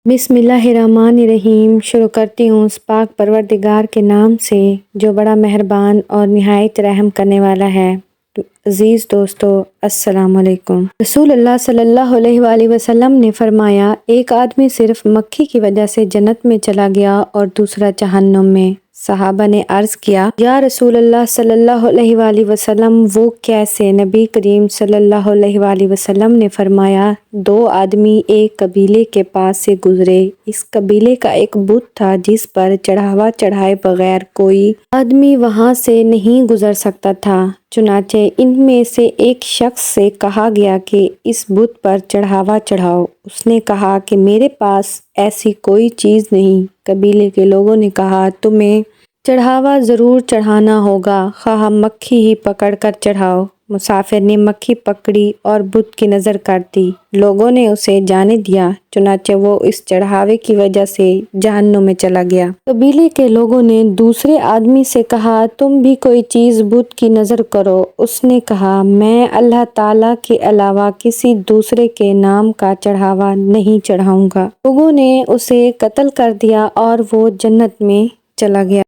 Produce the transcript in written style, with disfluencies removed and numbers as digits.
بسم اللہ الرحمن الرحیم۔ شروع کرتی ہوں اس پاک پروردگار کے نام سے جو بڑا مہربان اور نہایت رحم کرنے والا ہے۔ عزیز دوستو، السلام علیکم۔ رسول اللہ صلی اللہ علیہ وآلہ وسلم نے فرمایا، ایک آدمی صرف مکھی کی وجہ سے جنت میں چلا گیا اور دوسرا جہنم میں۔ صحابہ نے عرض کیا، یا رسول اللہ صلی اللہ علیہ وآلہ وسلم، وہ کیسے؟ نبی کریم صلی اللہ علیہ وآلہ وسلم نے فرمایا، دو آدمی ایک قبیلے کے پاس سے گزرے۔ اس قبیلے کا ایک بت تھا جس پر چڑھاوا چڑھائے بغیر کوئی آدمی وہاں سے نہیں گزر سکتا تھا۔ چنانچہ ان میں سے ایک شخص سے کہا گیا کہ اس بت پر چڑھاوا چڑھاؤ۔ اس نے کہا کہ میرے پاس ایسی کوئی چیز نہیں۔ قبیلے کے لوگوں نے کہا، تمہیں چڑھاوا ضرور چڑھانا ہوگا، خواہ مکھی ہی پکڑ کر چڑھاؤ۔ مسافر نے مکھی پکڑی اور بت کی نظر کر دی۔ لوگوں نے اسے جانے دیا، چنانچہ وہ اس چڑھاوے کی وجہ سے جہنم میں چلا گیا۔ قبیلے کے لوگوں نے دوسرے آدمی سے کہا، تم بھی کوئی چیز بت کی نظر کرو۔ اس نے کہا، میں اللہ تعالیٰ کے علاوہ کسی دوسرے کے نام کا چڑھاوا نہیں چڑھاؤں گا۔ لوگوں نے اسے قتل کر دیا اور وہ جنت میں چلا گیا۔